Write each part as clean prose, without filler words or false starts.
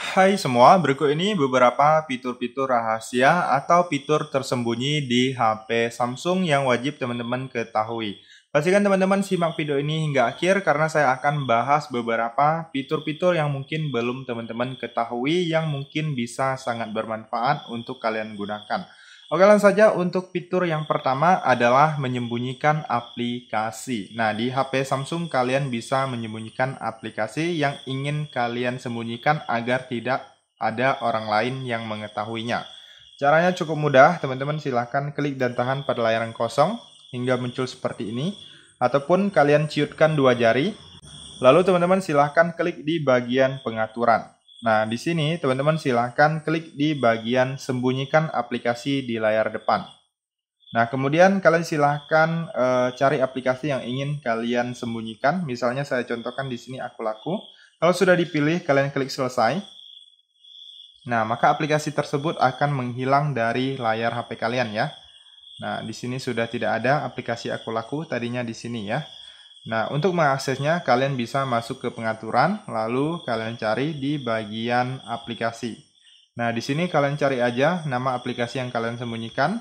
Hai semua, berikut ini beberapa fitur-fitur rahasia atau fitur tersembunyi di HP Samsung yang wajib teman-teman ketahui. Pastikan teman-teman simak video ini hingga akhir karena saya akan bahas beberapa fitur-fitur yang mungkin belum teman-teman ketahui yang mungkin bisa sangat bermanfaat untuk kalian gunakan. Oke, langsung saja untuk fitur yang pertama adalah menyembunyikan aplikasi. Nah, di HP Samsung kalian bisa menyembunyikan aplikasi yang ingin kalian sembunyikan agar tidak ada orang lain yang mengetahuinya. Caranya cukup mudah, teman-teman silahkan klik dan tahan pada layar yang kosong hingga muncul seperti ini. Ataupun kalian ciutkan dua jari, lalu teman-teman silahkan klik di bagian pengaturan. Nah, di sini teman-teman silahkan klik di bagian sembunyikan aplikasi di layar depan. Nah, kemudian kalian silahkan cari aplikasi yang ingin kalian sembunyikan. Misalnya saya contohkan di sini Akulaku. Kalau sudah dipilih, kalian klik selesai. Nah, maka aplikasi tersebut akan menghilang dari layar HP kalian ya. Nah, di sini sudah tidak ada aplikasi Akulaku, tadinya di sini ya. Nah, untuk mengaksesnya, kalian bisa masuk ke pengaturan, lalu kalian cari di bagian aplikasi. Nah, di sini kalian cari aja nama aplikasi yang kalian sembunyikan,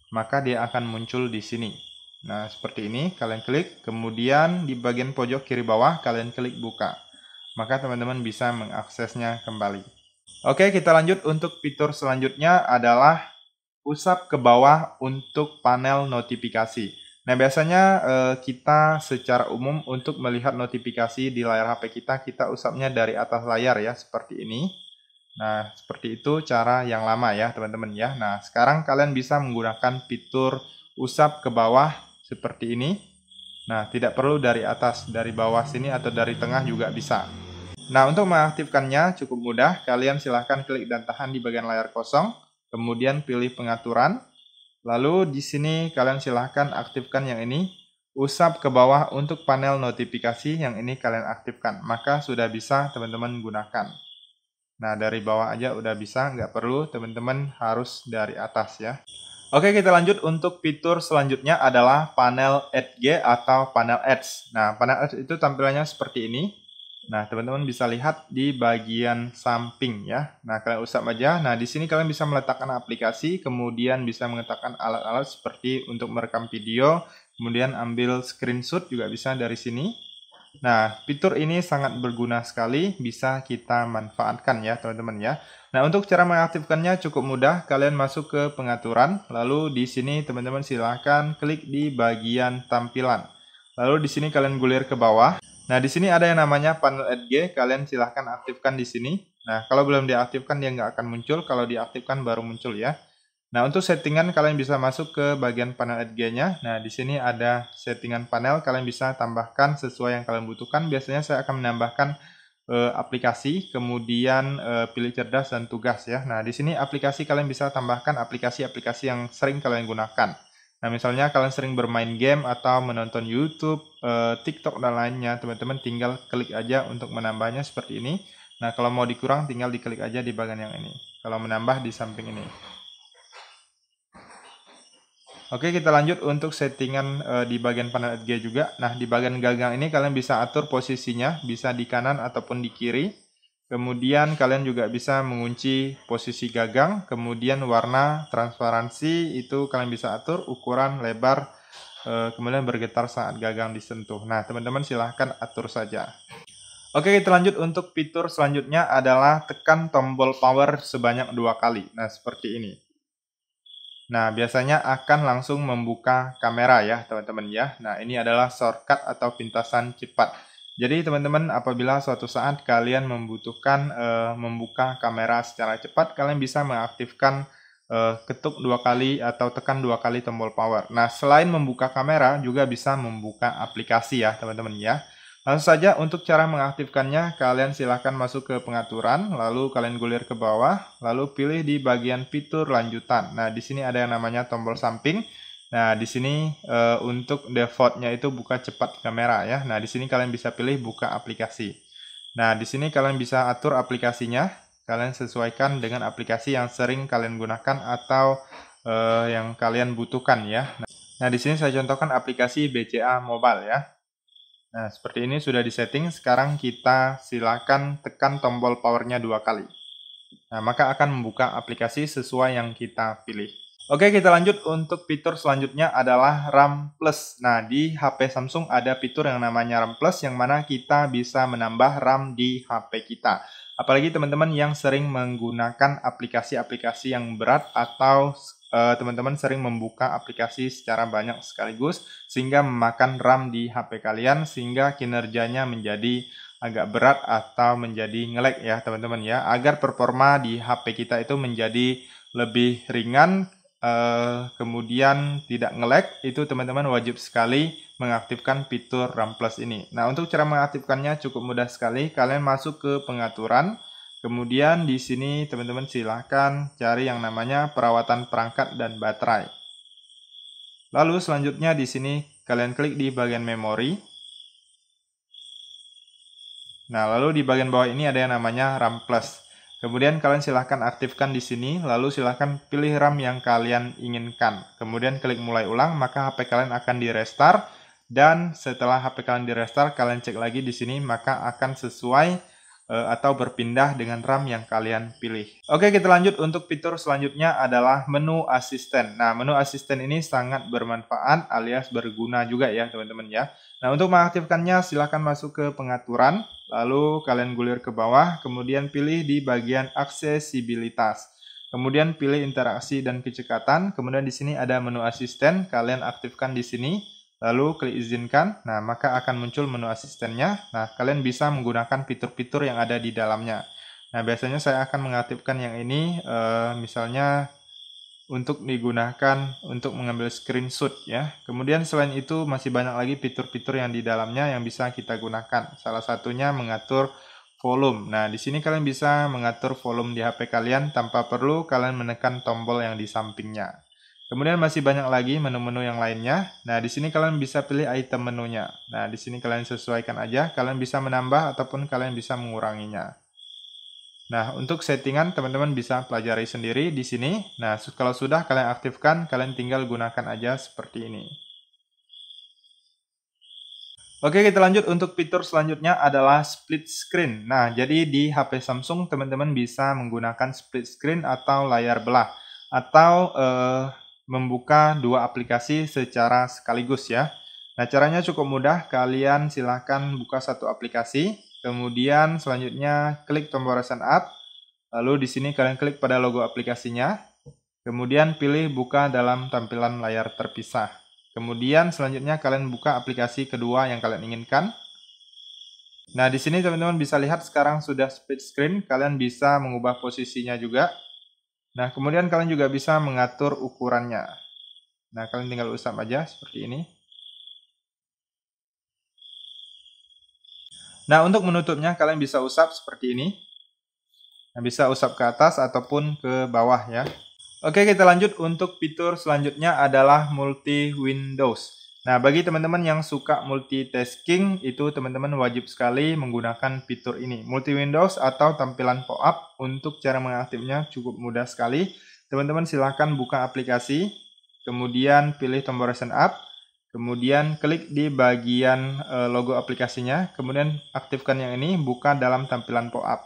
maka dia akan muncul di sini. Nah, seperti ini, kalian klik, kemudian di bagian pojok kiri bawah, kalian klik buka. Maka teman-teman bisa mengaksesnya kembali. Oke, kita lanjut untuk fitur selanjutnya adalah usap ke bawah untuk panel notifikasi. Nah, biasanya kita secara umum untuk melihat notifikasi di layar HP kita usapnya dari atas layar ya, seperti ini. Nah, seperti itu cara yang lama ya, teman-teman ya. Nah, sekarang kalian bisa menggunakan fitur usap ke bawah seperti ini. Nah, tidak perlu dari atas, dari bawah sini atau dari tengah juga bisa. Nah, untuk mengaktifkannya cukup mudah. Kalian silahkan klik dan tahan di bagian layar kosong, kemudian pilih pengaturan. Lalu di sini kalian silahkan aktifkan yang ini, usap ke bawah untuk panel notifikasi yang ini kalian aktifkan. Maka sudah bisa teman-teman gunakan. Nah, dari bawah aja udah bisa, nggak perlu teman-teman harus dari atas ya. Oke, kita lanjut untuk fitur selanjutnya adalah panel Edge atau panel Ads. Nah, panel Ads itu tampilannya seperti ini. Nah, teman-teman bisa lihat di bagian samping ya. Nah, kalian usap aja. Nah, di sini kalian bisa meletakkan aplikasi, kemudian bisa meletakkan alat-alat seperti untuk merekam video, kemudian ambil screenshot juga bisa dari sini. Nah, fitur ini sangat berguna sekali, bisa kita manfaatkan ya, teman-teman ya. Nah, untuk cara mengaktifkannya cukup mudah. Kalian masuk ke pengaturan, lalu di sini teman-teman silahkan klik di bagian tampilan. Lalu di sini kalian gulir ke bawah. Nah, di sini ada yang namanya panel Edge, kalian silahkan aktifkan di sini. Nah, kalau belum diaktifkan dia nggak akan muncul, kalau diaktifkan baru muncul ya. Nah, untuk settingan kalian bisa masuk ke bagian panel Edge-nya. Nah, di sini ada settingan panel, kalian bisa tambahkan sesuai yang kalian butuhkan. Biasanya saya akan menambahkan aplikasi, kemudian pilih cerdas dan tugas ya. Nah, di sini aplikasi kalian bisa tambahkan aplikasi-aplikasi yang sering kalian gunakan. Nah, misalnya kalian sering bermain game atau menonton YouTube, TikTok dan lainnya, teman-teman tinggal klik aja untuk menambahnya seperti ini. Nah, kalau mau dikurang tinggal diklik aja di bagian yang ini. Kalau menambah di samping ini. Oke, kita lanjut untuk settingan di bagian panel Edge juga. Nah, di bagian gagang ini kalian bisa atur posisinya, bisa di kanan ataupun di kiri. Kemudian kalian juga bisa mengunci posisi gagang, kemudian warna transparansi itu kalian bisa atur, ukuran, lebar, kemudian bergetar saat gagang disentuh. Nah, teman-teman silahkan atur saja. Oke, kita lanjut untuk fitur selanjutnya adalah tekan tombol power sebanyak 2 kali. Nah, seperti ini. Nah, biasanya akan langsung membuka kamera ya, teman-teman ya. Nah, ini adalah shortcut atau pintasan cepat. Jadi, teman-teman, apabila suatu saat kalian membutuhkan membuka kamera secara cepat, kalian bisa mengaktifkan ketuk 2 kali atau tekan 2 kali tombol power. Nah, selain membuka kamera, juga bisa membuka aplikasi ya, teman-teman ya. Langsung saja untuk cara mengaktifkannya, kalian silahkan masuk ke pengaturan, lalu kalian gulir ke bawah, lalu pilih di bagian fitur lanjutan. Nah, di sini ada yang namanya tombol samping. Nah, di sini untuk defaultnya itu buka cepat kamera ya. Nah, di sini kalian bisa pilih buka aplikasi. Nah, di sini kalian bisa atur aplikasinya. Kalian sesuaikan dengan aplikasi yang sering kalian gunakan atau yang kalian butuhkan ya. Nah, di sini saya contohkan aplikasi BCA Mobile ya. Nah, seperti ini sudah disetting. Sekarang kita silakan tekan tombol powernya 2 kali. Nah, maka akan membuka aplikasi sesuai yang kita pilih. Oke, kita lanjut untuk fitur selanjutnya adalah RAM Plus. Nah, di HP Samsung ada fitur yang namanya RAM Plus, yang mana kita bisa menambah RAM di HP kita. Apalagi teman-teman yang sering menggunakan aplikasi-aplikasi yang berat atau teman-teman sering membuka aplikasi secara banyak sekaligus, sehingga memakan RAM di HP kalian, sehingga kinerjanya menjadi agak berat atau menjadi nge-lag ya teman-teman ya. Agar performa di HP kita itu menjadi lebih ringan, kemudian tidak nge-lag, itu teman-teman wajib sekali mengaktifkan fitur RAM Plus ini. Nah, untuk cara mengaktifkannya cukup mudah sekali. Kalian masuk ke pengaturan, kemudian di sini teman-teman silahkan cari yang namanya perawatan perangkat dan baterai. Lalu selanjutnya di sini kalian klik di bagian memori. Nah, lalu di bagian bawah ini ada yang namanya RAM Plus. Kemudian kalian silahkan aktifkan di sini, lalu silahkan pilih RAM yang kalian inginkan. Kemudian klik mulai ulang, maka HP kalian akan di-restart. Dan setelah HP kalian di-restart, kalian cek lagi di sini, maka akan sesuai atau berpindah dengan RAM yang kalian pilih. Oke, kita lanjut untuk fitur selanjutnya adalah menu asisten. Nah, menu asisten ini sangat bermanfaat alias berguna juga ya teman-teman ya. Nah, untuk mengaktifkannya silahkan masuk ke pengaturan, lalu kalian gulir ke bawah, kemudian pilih di bagian aksesibilitas. Kemudian pilih interaksi dan kecekatan, kemudian di sini ada menu asisten, kalian aktifkan di sini. Lalu klik izinkan, nah maka akan muncul menu asistennya. Nah, kalian bisa menggunakan fitur-fitur yang ada di dalamnya. Nah, biasanya saya akan mengaktifkan yang ini, misalnya untuk digunakan untuk mengambil screenshot ya. Kemudian selain itu masih banyak lagi fitur-fitur yang di dalamnya yang bisa kita gunakan. Salah satunya mengatur volume. Nah, di sini kalian bisa mengatur volume di HP kalian tanpa perlu kalian menekan tombol yang di sampingnya. Kemudian masih banyak lagi menu-menu yang lainnya. Nah, di sini kalian bisa pilih item menunya. Nah, di sini kalian sesuaikan aja. Kalian bisa menambah ataupun kalian bisa menguranginya. Nah, untuk settingan teman-teman bisa pelajari sendiri di sini. Nah, kalau sudah kalian aktifkan, kalian tinggal gunakan aja seperti ini. Oke, kita lanjut untuk fitur selanjutnya adalah split screen. Nah, jadi di HP Samsung teman-teman bisa menggunakan split screen atau layar belah. Atau membuka dua aplikasi secara sekaligus ya. Nah, caranya cukup mudah. Kalian silahkan buka satu aplikasi, kemudian selanjutnya klik tombol recent app, lalu di sini kalian klik pada logo aplikasinya, kemudian pilih buka dalam tampilan layar terpisah. Kemudian selanjutnya kalian buka aplikasi kedua yang kalian inginkan. Nah, di sini teman-teman bisa lihat sekarang sudah split screen, kalian bisa mengubah posisinya juga. Nah, kemudian kalian juga bisa mengatur ukurannya. Nah, kalian tinggal usap aja seperti ini. Nah, untuk menutupnya kalian bisa usap seperti ini. Nah, bisa usap ke atas ataupun ke bawah ya. Oke, kita lanjut untuk fitur selanjutnya adalah multi Windows. Nah, bagi teman-teman yang suka multitasking, itu teman-teman wajib sekali menggunakan fitur ini. Multi Windows atau tampilan pop-up, untuk cara mengaktifnya cukup mudah sekali. Teman-teman silahkan buka aplikasi, kemudian pilih tombol recent app, kemudian klik di bagian logo aplikasinya, kemudian aktifkan yang ini, buka dalam tampilan pop-up.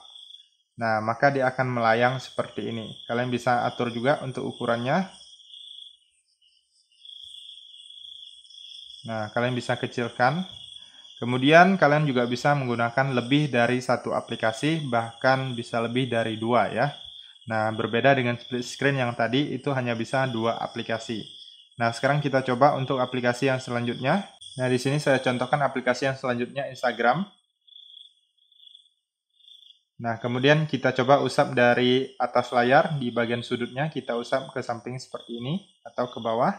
Nah, maka dia akan melayang seperti ini. Kalian bisa atur juga untuk ukurannya. Nah, kalian bisa kecilkan. Kemudian kalian juga bisa menggunakan lebih dari satu aplikasi, bahkan bisa lebih dari dua ya. Nah, berbeda dengan split screen yang tadi, itu hanya bisa dua aplikasi. Nah, sekarang kita coba untuk aplikasi yang selanjutnya. Nah, di sini saya contohkan aplikasi yang selanjutnya, Instagram. Nah, kemudian kita coba usap dari atas layar, di bagian sudutnya kita usap ke samping seperti ini, atau ke bawah.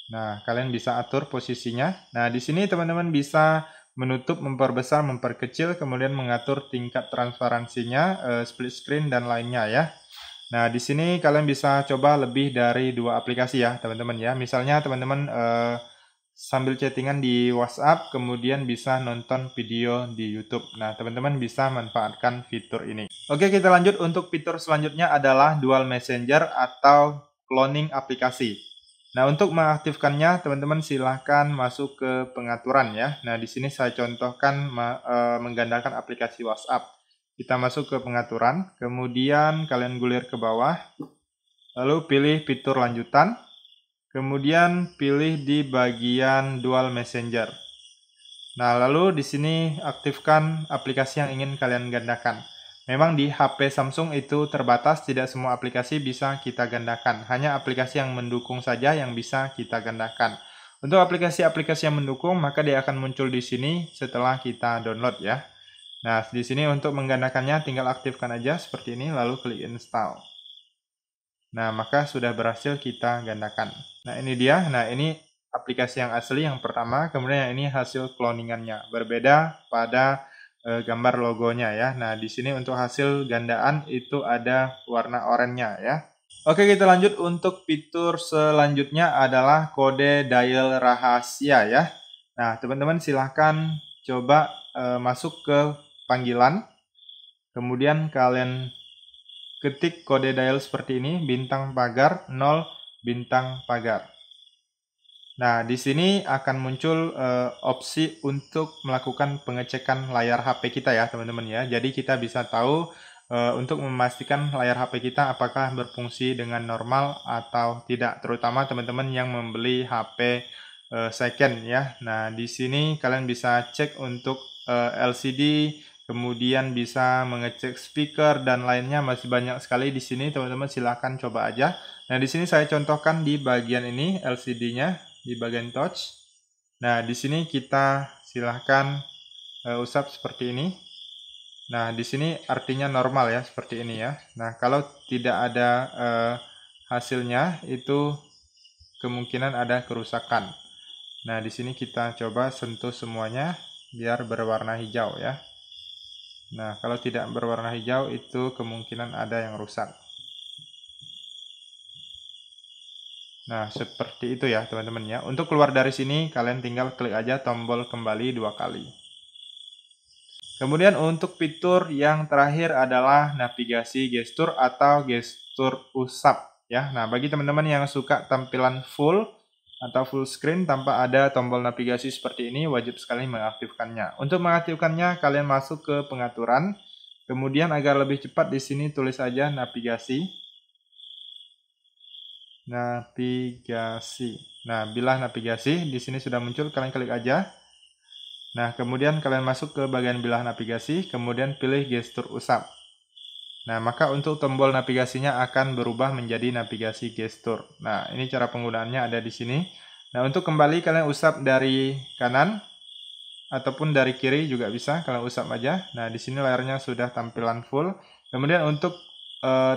Nah, kalian bisa atur posisinya. Nah, di sini teman-teman bisa menutup, memperbesar, memperkecil, kemudian mengatur tingkat transparansinya, split screen, dan lainnya ya. Nah, di sini kalian bisa coba lebih dari dua aplikasi ya, teman-teman ya. Misalnya teman-teman sambil chattingan di WhatsApp, kemudian bisa nonton video di YouTube. Nah, teman-teman bisa manfaatkan fitur ini. Oke, kita lanjut untuk fitur selanjutnya adalah dual messenger atau cloning aplikasi. Nah, untuk mengaktifkannya, teman-teman silahkan masuk ke pengaturan ya. Nah, di sini saya contohkan menggandakan aplikasi WhatsApp. Kita masuk ke pengaturan, kemudian kalian gulir ke bawah, lalu pilih fitur lanjutan, kemudian pilih di bagian dual messenger. Nah, lalu di sini aktifkan aplikasi yang ingin kalian gandakan. Memang di HP Samsung itu terbatas, tidak semua aplikasi bisa kita gandakan. Hanya aplikasi yang mendukung saja yang bisa kita gandakan. Untuk aplikasi-aplikasi yang mendukung, maka dia akan muncul di sini setelah kita download ya. Nah, di sini untuk menggandakannya tinggal aktifkan aja seperti ini, lalu klik install. Nah, maka sudah berhasil kita gandakan. Nah, ini dia. Nah, ini aplikasi yang asli yang pertama, kemudian yang ini hasil cloningannya. Berbeda pada gambar logonya ya. Nah, di sini untuk hasil gandaan itu ada warna oranye ya. Oke, kita lanjut untuk fitur selanjutnya adalah kode dial rahasia ya. Nah, teman-teman silahkan coba masuk ke panggilan, kemudian kalian ketik kode dial seperti ini, bintang pagar 0 bintang pagar. Nah, di sini akan muncul opsi untuk melakukan pengecekan layar HP kita ya, teman-teman ya. Jadi kita bisa tahu untuk memastikan layar HP kita apakah berfungsi dengan normal atau tidak, terutama teman-teman yang membeli HP second ya. Nah, di sini kalian bisa cek untuk LCD, kemudian bisa mengecek speaker dan lainnya, masih banyak sekali di sini, teman-teman silahkan coba aja. Nah, di sini saya contohkan di bagian ini LCD-nya di bagian touch. Nah, di sini kita silahkan usap seperti ini. Nah, di sini artinya normal ya, seperti ini ya. Nah, kalau tidak ada hasilnya, itu kemungkinan ada kerusakan. Nah, di sini kita coba sentuh semuanya biar berwarna hijau ya. Nah, kalau tidak berwarna hijau, itu kemungkinan ada yang rusak. Nah, seperti itu ya teman-teman ya. Untuk keluar dari sini, kalian tinggal klik aja tombol kembali 2 kali. Kemudian untuk fitur yang terakhir adalah navigasi gestur atau gestur usap ya. Nah, bagi teman-teman yang suka tampilan full atau full screen tanpa ada tombol navigasi seperti ini, wajib sekali mengaktifkannya. Untuk mengaktifkannya, kalian masuk ke pengaturan. Kemudian agar lebih cepat di sini tulis aja navigasi. Navigasi. Nah, bila navigasi di sini sudah muncul, kalian klik aja. Nah, kemudian kalian masuk ke bagian bilah navigasi, kemudian pilih gestur usap. Nah, maka untuk tombol navigasinya akan berubah menjadi navigasi gestur. Nah, ini cara penggunaannya ada di sini. Nah, untuk kembali kalian usap dari kanan ataupun dari kiri juga bisa, kalian usap aja. Nah, di sini layarnya sudah tampilan full. Kemudian untuk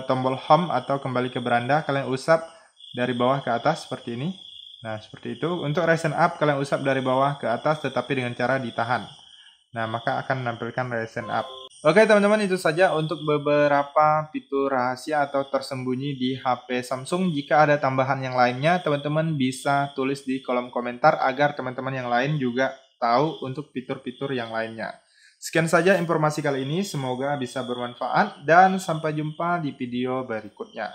tombol home atau kembali ke beranda, kalian usap dari bawah ke atas seperti ini. Nah, seperti itu. Untuk Ryzen up, kalian usap dari bawah ke atas tetapi dengan cara ditahan. Nah, maka akan menampilkan Ryzen up. Oke teman-teman, itu saja untuk beberapa fitur rahasia atau tersembunyi di HP Samsung. Jika ada tambahan yang lainnya, teman-teman bisa tulis di kolom komentar agar teman-teman yang lain juga tahu untuk fitur-fitur yang lainnya. Sekian saja informasi kali ini, semoga bisa bermanfaat dan sampai jumpa di video berikutnya.